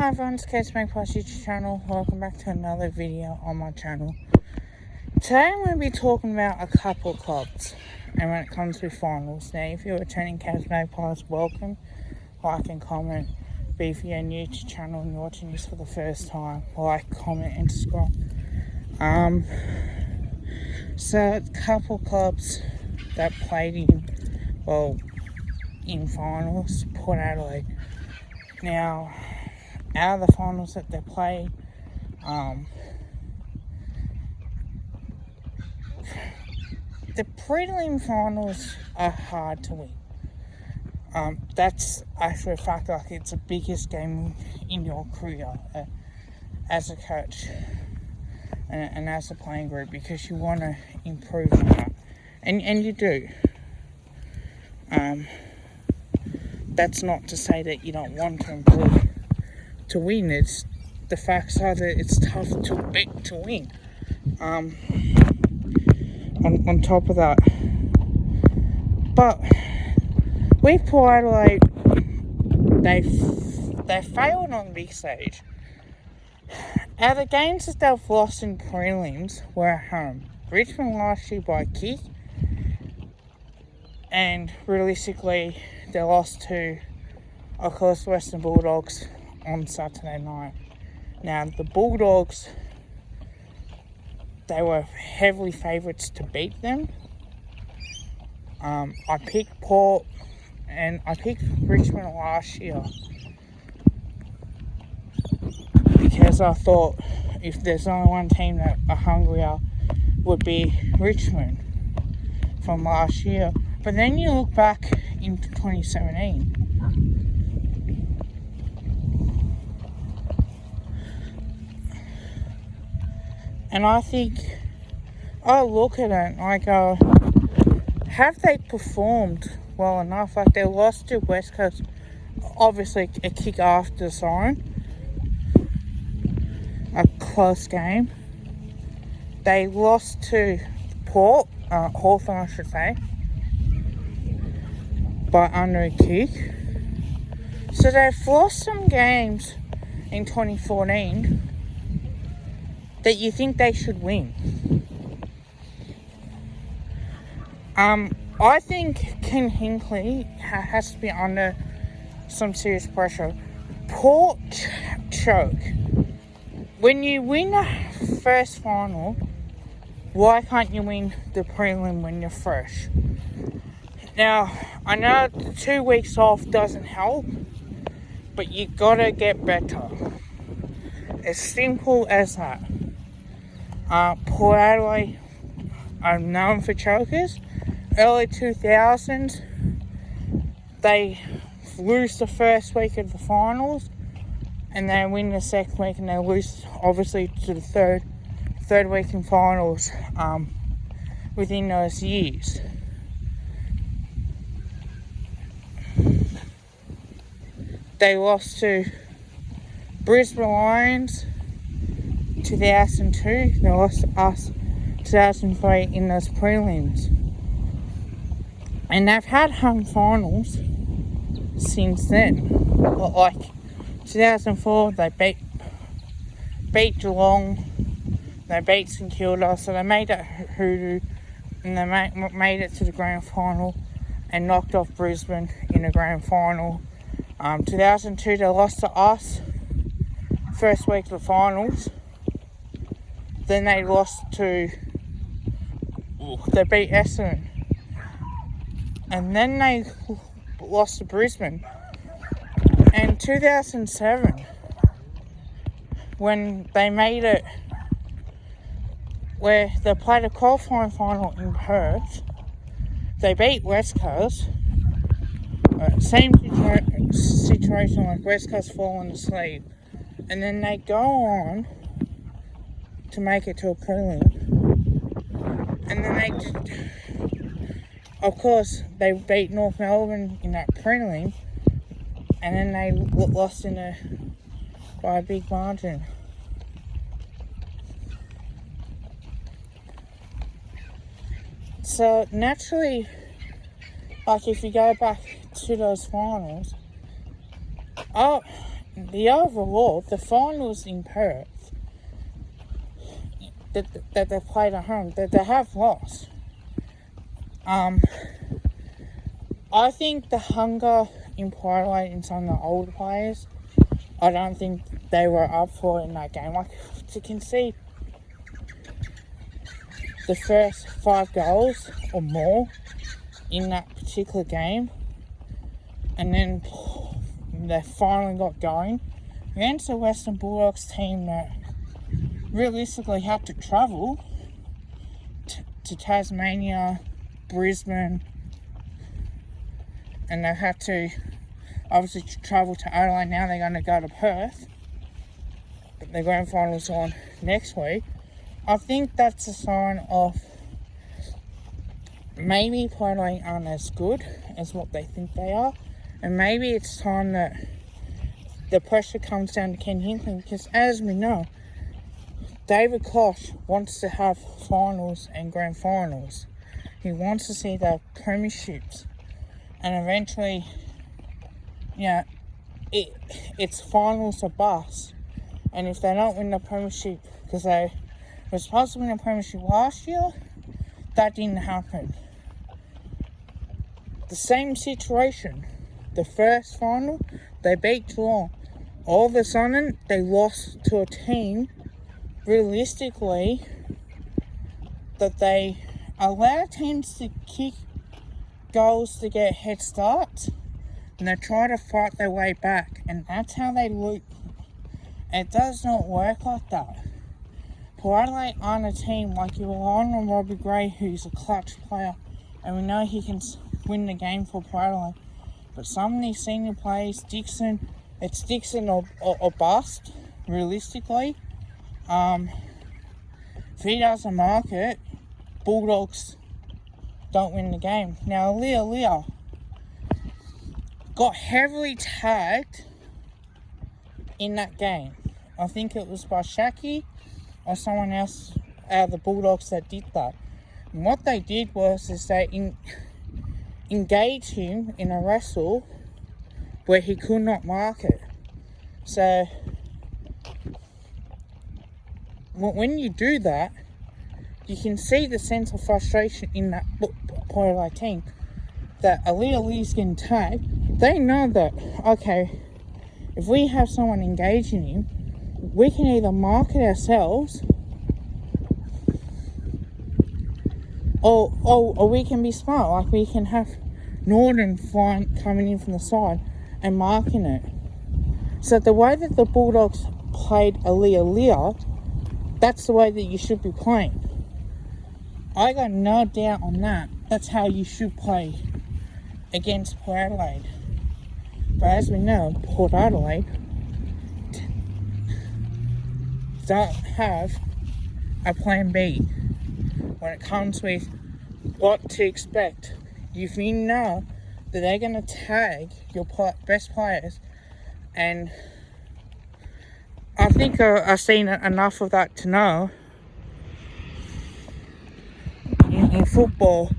Hi everyone, it's Case Magpie's YouTube channel. Welcome back to another video on my channel. Today I'm going to be talking about a couple of clubs and when it comes to finals. Now if you're attending Case Magpies, welcome, like and comment. But if you're new to the channel and you're watching this for the first time, like, comment and subscribe. So a couple of clubs that played in finals, Port Adelaide. Now out of the finals that they played, the prelim finals are hard to win. That's actually a fact. Like, it's the biggest game in your career as a coach and as a playing group, because you want to improve on that, and you do. That's not to say that you don't want to improve to win. It's the facts are that it's tough to win. On top of that, but with Port Adelaide, they failed on the big stage. Out of the games that they've lost in prelims were at home. Richmond last year by a kick, and realistically they lost to, of course, Western Bulldogs on Saturday night. Now the Bulldogs, they were heavily favourites to beat them. I picked Port and I picked Richmond last year because I thought if there's only one team that are hungrier would be Richmond from last year. But then you look back into 2017, and I think, I look at it and I go, have they performed well enough? Like, they lost to West Coast, obviously a kick after the siren, a close game. They lost to Port, Hawthorn I should say, by under a kick. So they've lost some games in 2014 that you think they should win. I think Ken Hinkley has to be under some serious pressure. Port choke. When you win the first final, why can't you win the prelim when you're fresh? Now, I know 2 weeks off doesn't help, but you gotta get better. As simple as that. Port Adelaide are known for chokers. Early 2000s, they lose the first week of the finals, and they win the second week, and they lose obviously to the third week in finals within those years. They lost to Brisbane Lions 2002. They lost to us 2003 in those prelims. And they've had home finals since then. Like 2004, they beat Geelong, they beat St Kilda, so they made it hoodoo, and they made it to the grand final and knocked off Brisbane in the grand final. 2002, they lost to us first week of the finals. Then they beat Essendon. And then they lost to Brisbane. And 2007, when they made it, where they played a qualifying final in Perth, they beat West Coast. Same situation like West Coast falling asleep. And then they go on to make it to a prelim. And then of course, they beat North Melbourne in that prelim, and then they lost by a big margin. So naturally, like if you go back to those finals, the overall, the finals in Perth that they played at home, that they have lost. I think the hunger in Portland in some of the older players, I don't think they were up for it in that game. Like, to concede the first 5 goals or more in that particular game, and then they finally got going against the Western Bulldogs team that realistically had to travel to Tasmania, Brisbane, and they had to obviously travel to Adelaide. Now they're going to go to Perth, but the grand final's on next week. I think that's a sign of maybe Portland aren't as good as what they think they are, and maybe it's time that the pressure comes down to Ken Hinkley, because as we know, David Koch wants to have finals and grand finals. He wants to see the premierships, and eventually, it's finals or bust. And if they don't win the premiership, because they were supposed to win the premiership last year, that didn't happen. The same situation. The first final, they beat Geelong. All of a sudden, they lost to a team, realistically, that they allow teams to kick goals to get head starts, and they try to fight their way back, and that's how they loot. It does not work like that. Port Adelaide aren't a team like you rely on Robbie Gray, who's a clutch player, and we know he can win the game for Port Adelaide. But some of these senior players, it's Dixon or bust, realistically. If he doesn't mark it, Bulldogs don't win the game. Now, Leah got heavily tagged in that game. I think it was by Shaki or someone else out of the Bulldogs that did that. And what they did was they engaged him in a wrestle where he could not mark it. So when you do that, you can see the sense of frustration in that Port Adelaide team, that Lee's getting tagged. They know that, okay, if we have someone engaging him, we can either mark it ourselves or we can be smart. Like, we can have Norton coming in from the side and marking it. So the way that the Bulldogs played Leah, that's the way that you should be playing. I got no doubt on that. That's how you should play against Port Adelaide. But as we know, Port Adelaide don't have a plan B when it comes with what to expect. If you know that they're going to tag your best players, and I think I've seen enough of that to know in football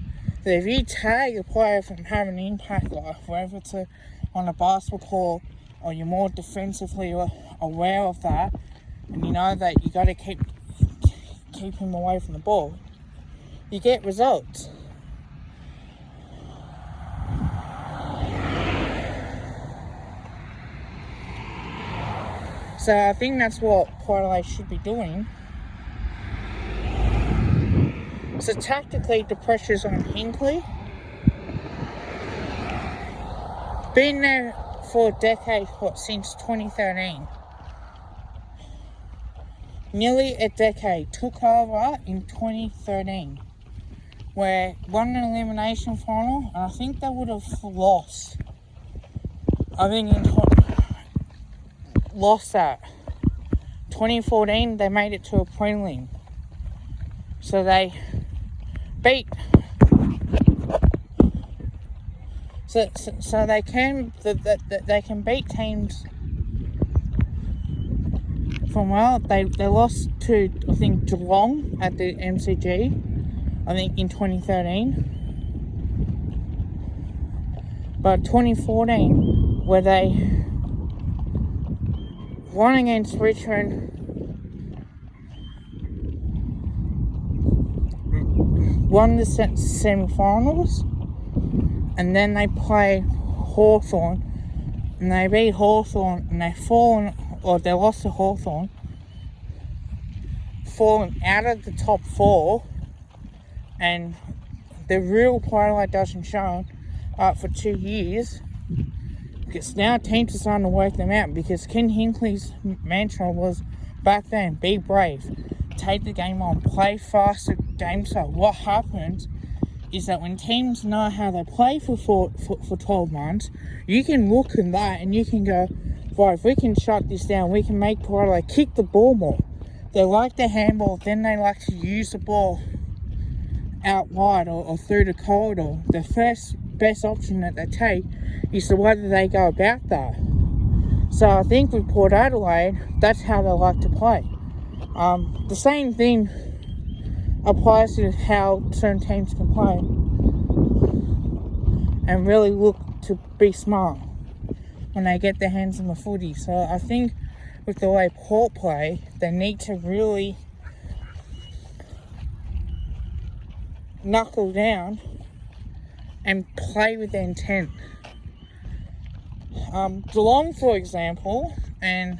that if you tag a player from having an impact, like whether it's on a basketball court, or you're more defensively aware of that, and you know that you got to keep him away from the ball, you get results. So I think that's what Port Adelaide should be doing. So tactically, the pressure's on Hinkley. Been there for a decade, since 2013. Nearly a decade. Took over in 2013, where won an elimination final, and I think they would have lost. I think lost that. 2014, they made it to a prelim. So they beat. So they can beat teams from well. They lost to, I think, Geelong at the MCG, I think, in 2013. But 2014, where they won against Richmond, won the semi-finals, and then they play Hawthorn, and they beat Hawthorn, and they lost to Hawthorn, fallen out of the top 4, and the real twilight doesn't show for 2 years, because now teams are starting to work them out, because Ken Hinkley's mantra was back then, be brave, take the game on, play faster game style. What happens is that when teams know how they play for 12 months, you can look at that and you can go, right, if we can shut this down, we can make Twilight kick the ball more. They like the handball, then they like to use the ball out wide or through the corridor. The first best option that they take is the way that they go about that. So I think with Port Adelaide, that's how they like to play. The same thing applies to how certain teams can play and really look to be smart when they get their hands on the footy. So I think with the way Port play, they need to really knuckle down and play with their intent. Geelong, for example, and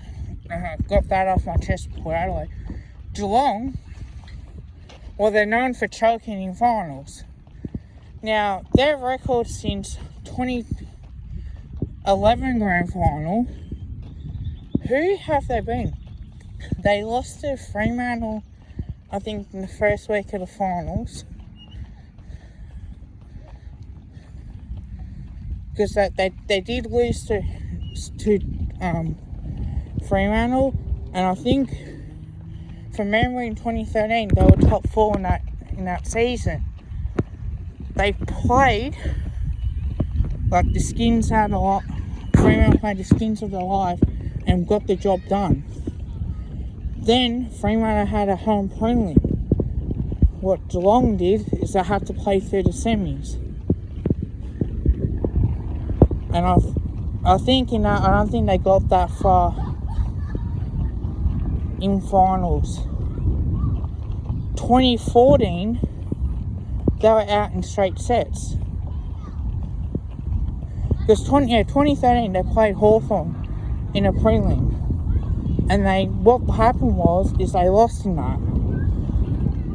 I got that off my chest before Adelaide. Geelong, well, they're known for choking in finals. Now, their record since 2011 grand final, who have they been? They lost to Fremantle, I think, in the first week of the finals. Because they did lose to Fremantle, and I think from memory in 2013 they were top 4 in that season. They played like the skins out of life. Fremantle played the skins of their life and got the job done. Then Fremantle had a home prelim. What Geelong did is they had to play through the semis. And I think in that, I don't think they got that far in finals. 2014, they were out in straight sets. Because 2013, they played Hawthorn in a prelim. And what happened is they lost in that.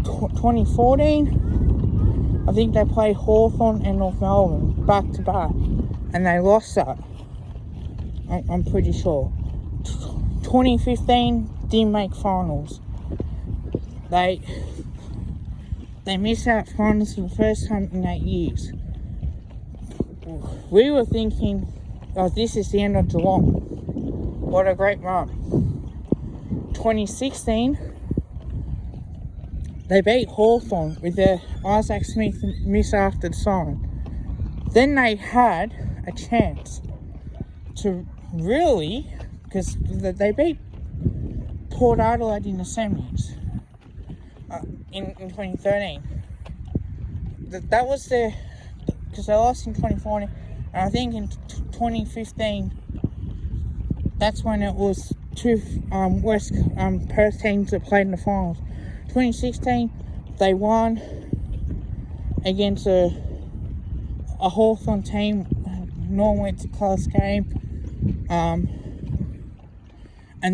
2014, I think they played Hawthorn and North Melbourne back to back. And they lost that. I'm pretty sure. 2015 didn't make finals. They missed out finals for the first time in 8 years. We were thinking, oh, this is the end of Geelong. What a great run. 2016, they beat Hawthorn with their Isaac Smith miss after the sign. Then they had a chance to really, because they beat Port Adelaide in the semis in 2013. That was because they lost in 2014, and I think in 2015, that's when it was two West Perth teams that played in the finals. 2016, they won against a Hawthorn team. Normally it's a close game, and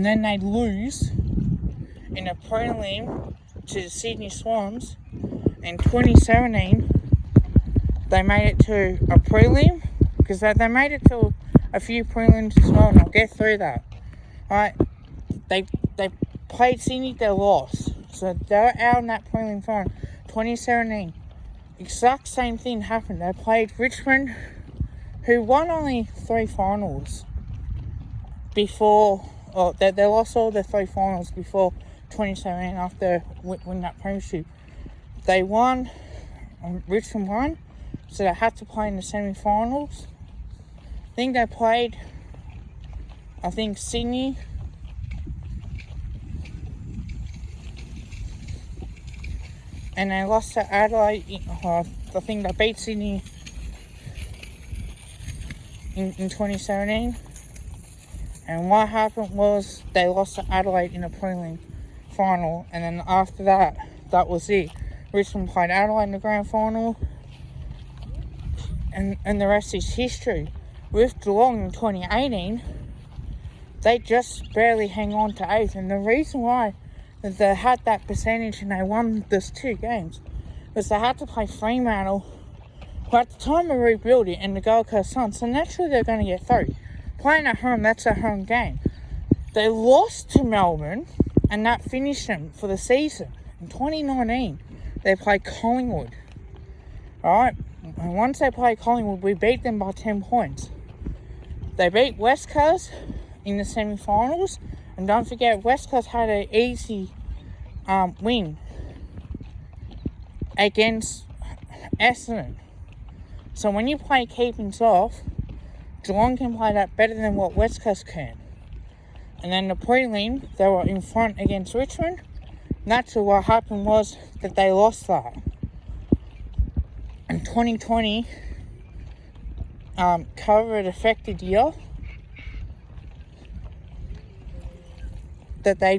then they'd lose in a prelim to the Sydney Swans. In 2017, they made it to a prelim, because they made it to a few prelims as well, and I'll get through that. Right? They played Sydney, they lost, so they were out in that prelim final. 2017, exact same thing happened. They played Richmond, who won only 3 finals before, they lost all their 3 finals before 2017 after winning that premiership. They won, Richmond won, so they had to play in the semi-finals. I think they played, Sydney, and they lost to Adelaide. I think they beat Sydney in 2017, And what happened was they lost to Adelaide in a prelim final, and then after that, that was it. Richmond played Adelaide in the grand final, and the rest is history. With Geelong in 2018, they just barely hang on to 8th, and the reason why they had that percentage and they won those 2 games was they had to play Fremantle, who at the time of rebuilding, and the Gold Coast Suns, so naturally they're going to get through. Playing at home, that's a home game. They lost to Melbourne, and that finished them for the season. In 2019, they played Collingwood. Alright, and once they played Collingwood, we beat them by 10 points. They beat West Coast in the semi-finals, and don't forget, West Coast had an easy win against Essendon. So when you play keepings off, Geelong can play that better than what West Coast can. And then the prelim, they were in front against Richmond. Naturally, what happened was that they lost that. In 2020, COVID-affected year, that they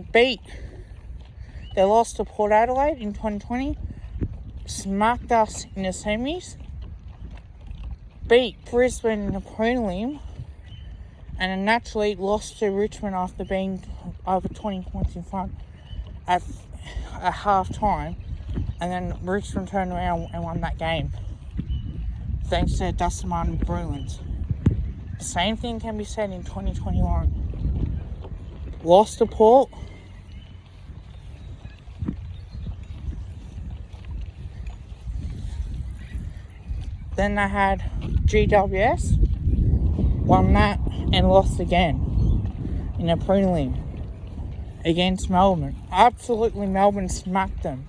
lost to Port Adelaide in 2020, smacked us in the semis, beat Brisbane in the prelim, and then naturally lost to Richmond after being over 20 points in front at half time, and then Richmond turned around and won that game thanks to Dustin Martin Bruins. The same thing can be said in 2021. Lost to Port, then they had GWS, won that and lost again in a prelim against Melbourne. Absolutely, Melbourne smacked them.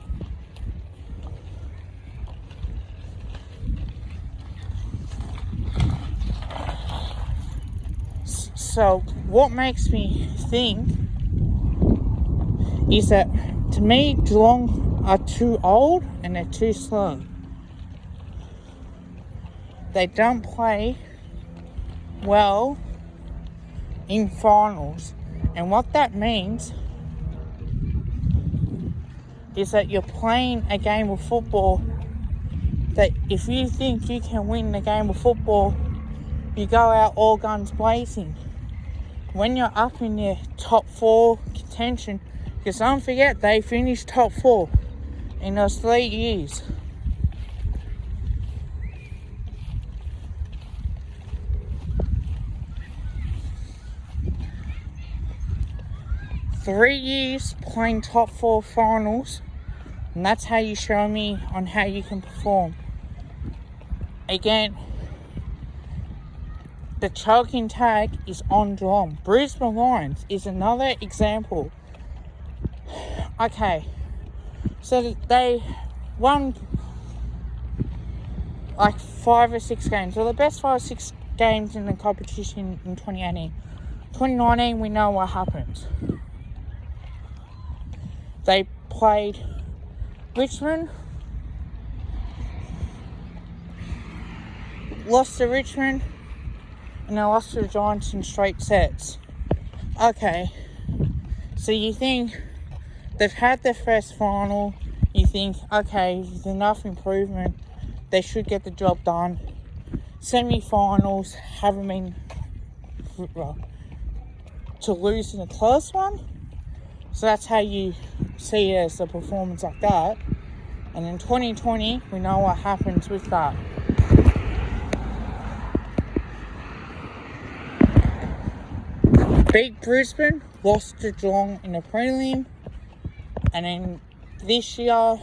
So what makes me think is that, to me, Geelong are too old and they're too slow. They don't play well in finals, and what that means is that you're playing a game of football that if you think you can win the game of football, you go out all guns blazing. When you're up in the top 4 contention, because don't forget, they finished top 4 in those 3 years. Three years playing top 4 finals, and that's how you show me on how you can perform. Again, the choking tag is on Geelong. Brisbane Lions is another example. Okay, so they won like 5 or 6 games. So the best 5 or 6 games in the competition in 2018. 2019, we know what happened. They played Richmond, lost to Richmond, and they lost to the Giants in straight sets. Okay, so you think they've had their first final, you think, okay, there's enough improvement, they should get the job done. Semi-finals haven't been to lose in a close one, so that's how you see it, as a performance like that. And in 2020, we know what happens with that. Beat Brisbane, lost to Geelong in the prelim, and then this year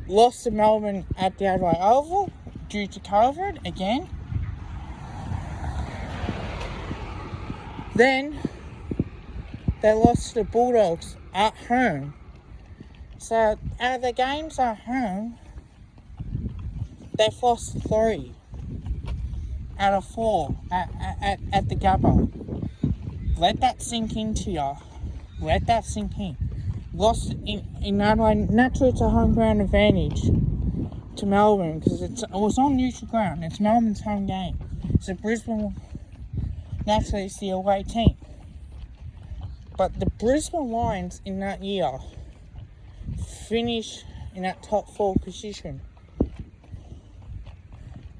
lost to Melbourne at the Adelaide Oval due to COVID again. Then they lost to the Bulldogs at home. So out of the games at home, they've lost 3 out of 4 at the Gabba. Let that sink into you. Let that sink in. Lost in Adelaide. Naturally, it's a home ground advantage to Melbourne because it was on neutral ground. It's Melbourne's home game. So Brisbane naturally it's the away team. But the Brisbane Lions in that year finished in that top 4 position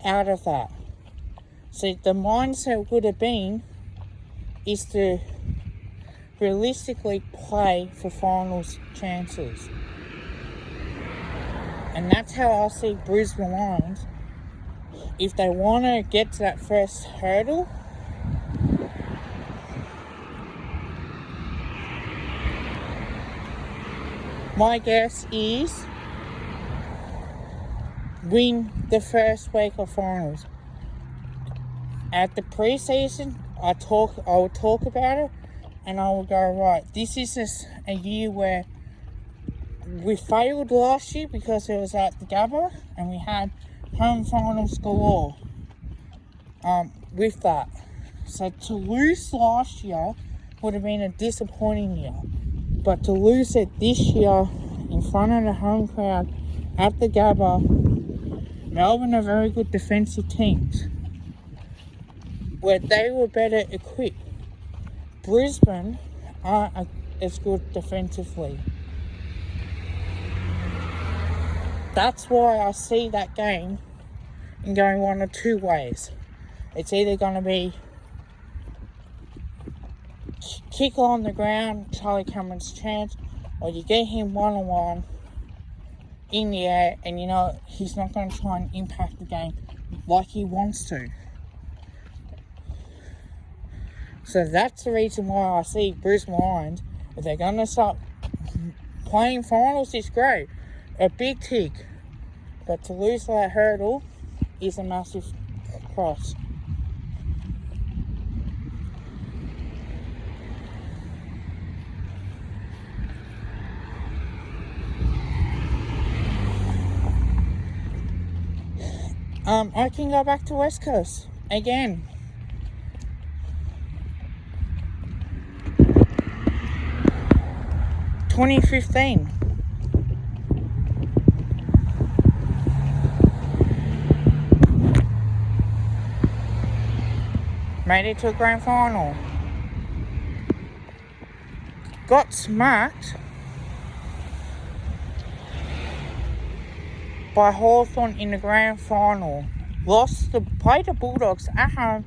out of that. So the mindset would have been is to realistically play for finals chances. And that's how I see Brisbane Lions. If they want to get to that first hurdle, my guess is win the first week of finals. At the preseason, I will talk about it, and I will go, right, this is just a year where we failed last year because it was at the Gabba, and we had home finals galore with that. So to lose last year would have been a disappointing year. But to lose it this year in front of the home crowd at the Gabba, Melbourne are very good defensive teams, where they were better equipped. Brisbane aren't as good defensively. That's why I see that game in going one or two ways. It's either going to be kick on the ground, Charlie Cameron's chance, or you get him one-on-one in the air, and you know he's not going to try and impact the game like he wants to. So that's the reason why I see Brisbane Lions, if they're going to start playing finals, is great. A big tick. But to lose that hurdle is a massive cross. I can go back to West Coast again. (2015). Made it to a grand final. Got smacked by Hawthorn in the grand final. Played the Bulldogs at home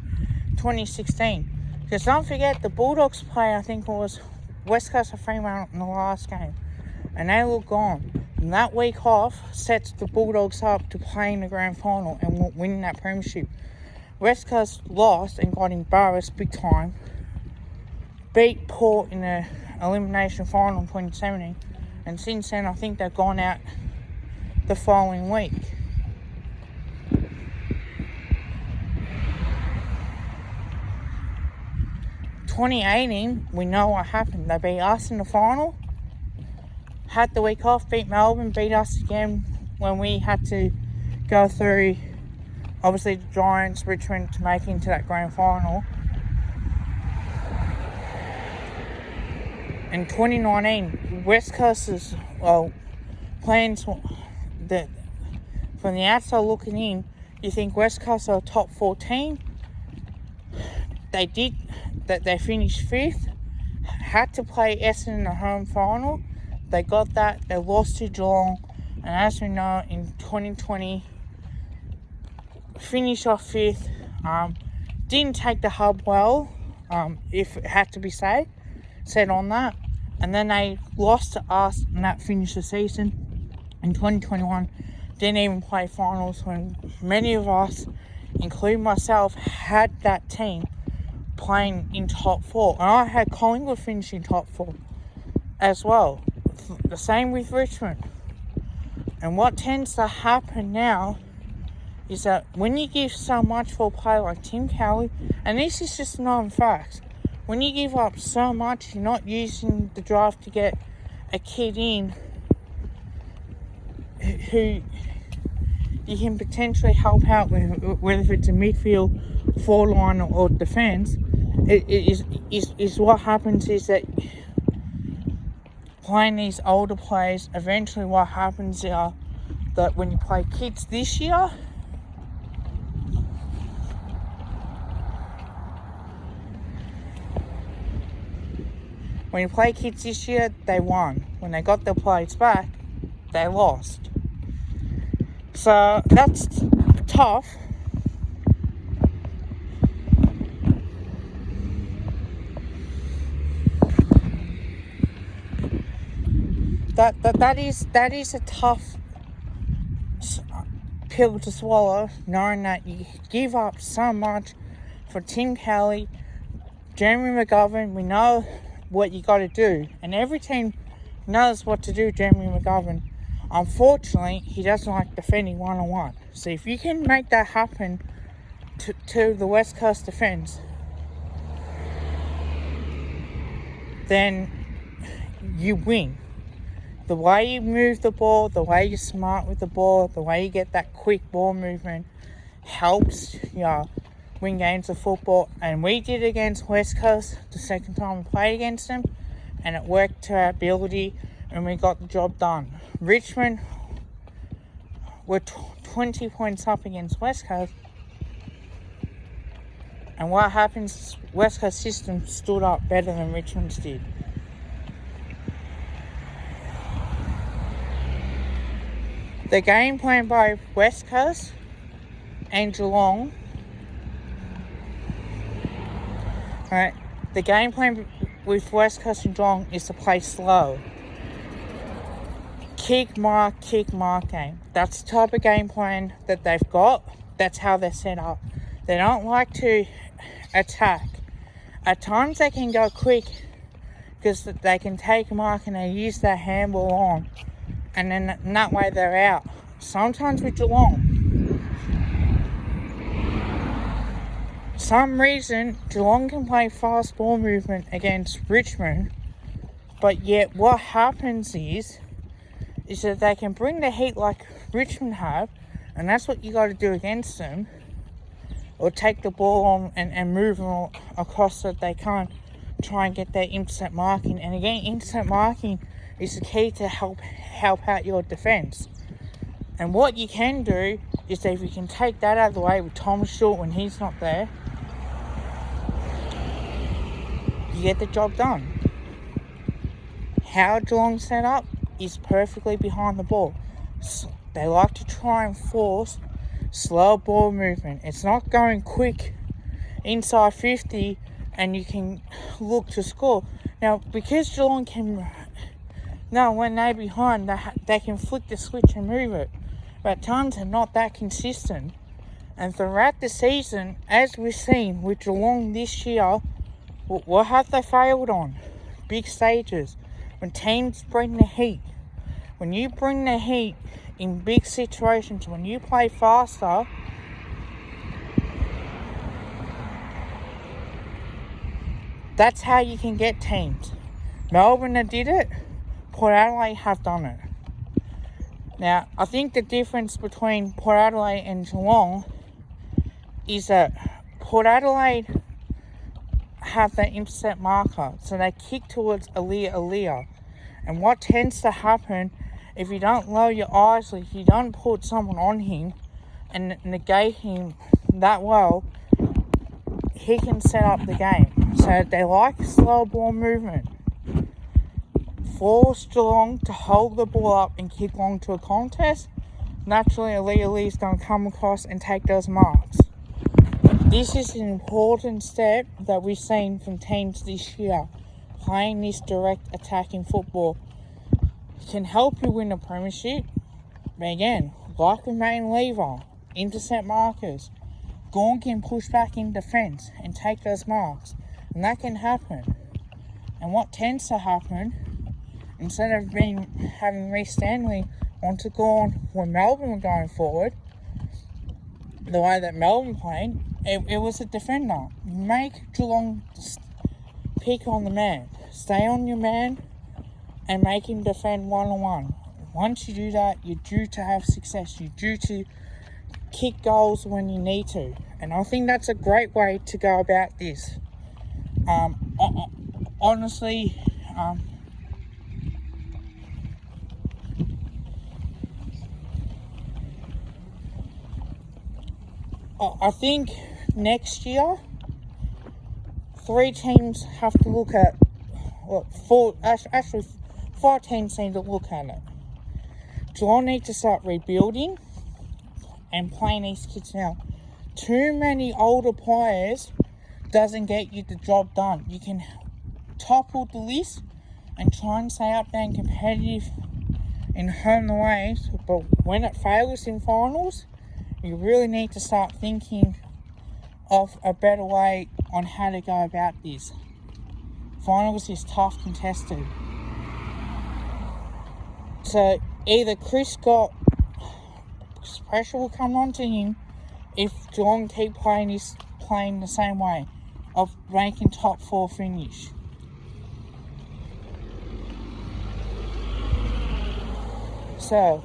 2016. Because don't forget, the Bulldogs play, I think it was West Coast or Fremantle in the last game. And they were gone. And that week off sets the Bulldogs up to play in the grand final and win that premiership. West Coast lost and got embarrassed big time. Beat Port in the elimination final in 2017. And since then, I think they've gone out the following week. (2018), we know what happened. They beat us in the final. Had the week off, beat Melbourne, beat us again when we had to go through, obviously, the Giants, Richmond to make it into that grand final. In 2019, West Coast's plans that from the outside looking in, you think West Coast are a top 14. They did that. They finished 5th. Had to play Essendon in the home final. They got that. They lost to Geelong, and as we know, in 2020, finished off 5th. Didn't take the hub well. If it had to be said on that, and then they lost to us, and that finished the season. In 2021, didn't even play finals when many of us, including myself, had that team playing in top 4. And I had Collingwood finishing top 4 as well. The same with Richmond. And what tends to happen now is that when you give so much for a player like Tim Kelly, and this is just known facts, when you give up so much, you're not using the draft to get a kid in who you can potentially help out with, whether it's a midfield, forward line, or defence. Is what happens is that playing these older players, eventually what happens is that when you play kids this year, When you play kids this year, they won. When they got their players back, they lost. So that's tough. That is a tough pill to swallow, knowing that you give up so much for Tim Kelly, Jeremy McGovern. We know what you got to do, and every team knows what to do. Jeremy McGovern, unfortunately, he doesn't like defending one-on-one. So if you can make that happen to the West Coast defense, then you win. The way you move the ball, the way you're smart with the ball, the way you get that quick ball movement helps you win games of football. And we did it against West Coast the second time we played against them, and it worked to our ability, and we got the job done. Richmond were 20 points up against West Coast, and what happens, West Coast system stood up better than Richmond's did. The game plan by West Coast and Geelong, right? The game plan with West Coast and Geelong is to play slow. Kick, mark game. That's the type of game plan that they've got. That's how they're set up. They don't like to attack. At times they can go quick because they can take a mark and they use their handball on. And then that way they're out. Sometimes with Geelong, some reason Geelong can play fast ball movement against Richmond, but yet what happens is that they can bring the heat like Richmond have, and that's what you got to do against them, or take the ball on and move them across so that they can't try and get their intercept marking. And again, intercept marking is the key to help out your defence. And what you can do is that if you can take that out of the way with Thomas Short when he's not there, you get the job done. How Geelong set up is perfectly behind the ball. So they like to try and force slow ball movement. It's not going quick inside 50 and you can look to score. Now, because Geelong can... No, when they're behind, they can flick the switch and move it. But at times they're not that consistent. And throughout the season, as we've seen with Geelong this year, what have they failed on? Big stages. When teams bring the heat. When you bring the heat in big situations, when you play faster, that's how you can get teams. Melbourne did it. Port Adelaide have done it. Now, I think the difference between Port Adelaide and Geelong is that Port Adelaide have that intercept marker, so they kick towards Alia. And what tends to happen, if you don't lower your eyes, if you don't put someone on him and negate him that well, he can set up the game. So they like slow ball movement. Force Geelong to hold the ball up and kick long to a contest. Naturally, Alia is going to come across and take those marks. This is an important step that we've seen from teams this year. Playing this direct attacking football can help you win a premiership. But again, like with Main Lever, intercept markers, Gawn can push back in defence and take those marks. And that can happen. And what tends to happen, instead of having Reece Stanley onto Gawn when Melbourne were going forward, the way that Melbourne played, it was a defender. Make Geelong pick on the man. Stay on your man and make him defend one-on-one. Once you do that, you're due to have success. You're due to kick goals when you need to. And I think that's a great way to go about this. Honestly, I think next year, 3 teams have to look at actually 4 teams need to look at it. Geelong need to start rebuilding and playing these kids now. Too many older players doesn't get you the job done. You can topple the list and try and stay up there and competitive in home and away, but when it fails in finals, you really need to start thinking of a better way on how to go about this. Finals is tough contested. So either Chris Scott, pressure will come onto him if Geelong keep playing the same way of making top 4 finish. So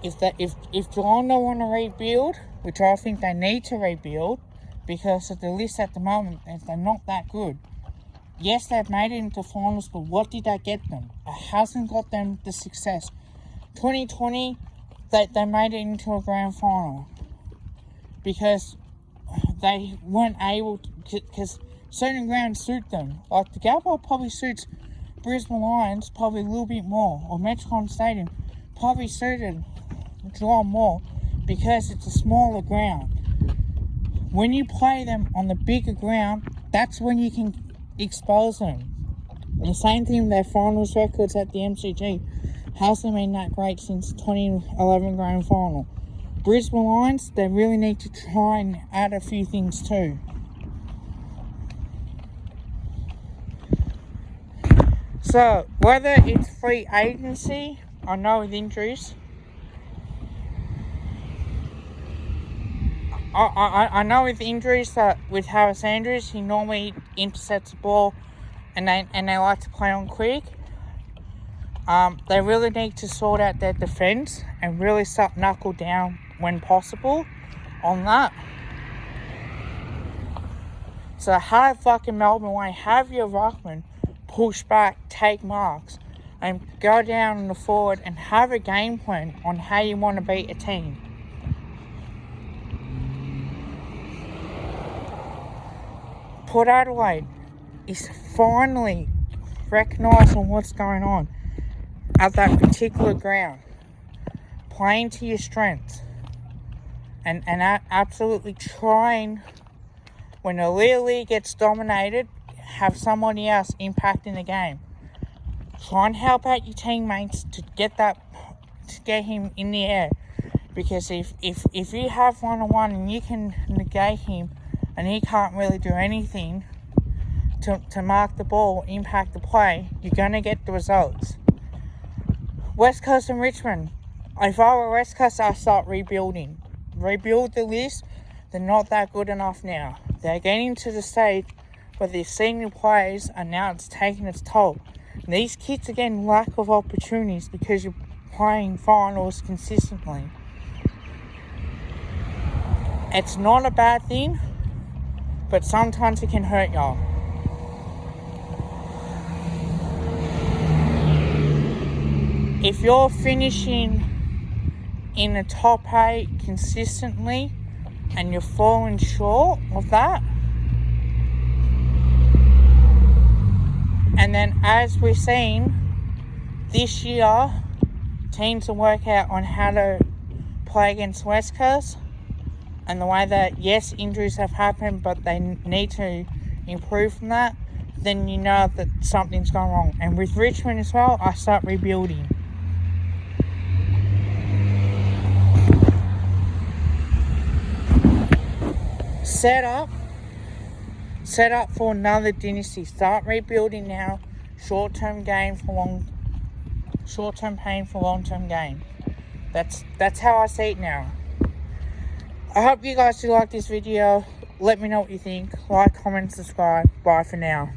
if Geelong don't want to rebuild, which I think they need to rebuild because of the list at the moment, they're not that good. Yes, they've made it into finals, but what did that get them? It hasn't got them the success. 2020, they made it into a grand final because they weren't able to, because certain grounds suit them. Like the Gabba probably suits Brisbane Lions probably a little bit more, or Metricon Stadium probably suited Geelong more because it's a smaller ground. When you play them on the bigger ground, that's when you can expose them. And the same thing with their finals records at the MCG. Hasn't been that great since 2011 grand final. Brisbane Lions, they really need to try and add a few things too. So, whether it's free agency, I know with injuries, I know with injuries that with Harris Andrews, he normally intercepts the ball and they like to play on quick. They really need to sort out their defence and really start knuckle down when possible on that. So have fucking Melbourne way, have your ruckman push back, take marks, and go down in the forward and have a game plan on how you want to beat a team. Port Adelaide is finally recognising what's going on at that particular ground, playing to your strengths, and absolutely trying, when the league gets dominated, have somebody else impacting the game. Try and help out your teammates to get him in the air, because if you have 1-on-1 and you can negate him and he can't really do anything to mark the ball, impact the play, you're going to get the results. West Coast and Richmond. If I were West Coast, I'd start rebuilding. Rebuild the list. They're not that good enough now. They're getting to the stage where their senior players are now it's taking its toll. And these kids are getting lack of opportunities because you're playing finals consistently. It's not a bad thing, but sometimes it can hurt y'all. If you're finishing in the top 8 consistently and you're falling short of that, and then as we're seeing this year, teams will work out on how to play against West Coast, and the way that, yes, injuries have happened, but they need to improve from that, then you know that something's gone wrong. And with Richmond as well, I start rebuilding. Set up for another dynasty. Start rebuilding now. Short-term pain for long-term gain. That's how I see it now. I hope you guys do like this video. Let me know what you think. Like, comment, subscribe. Bye for now.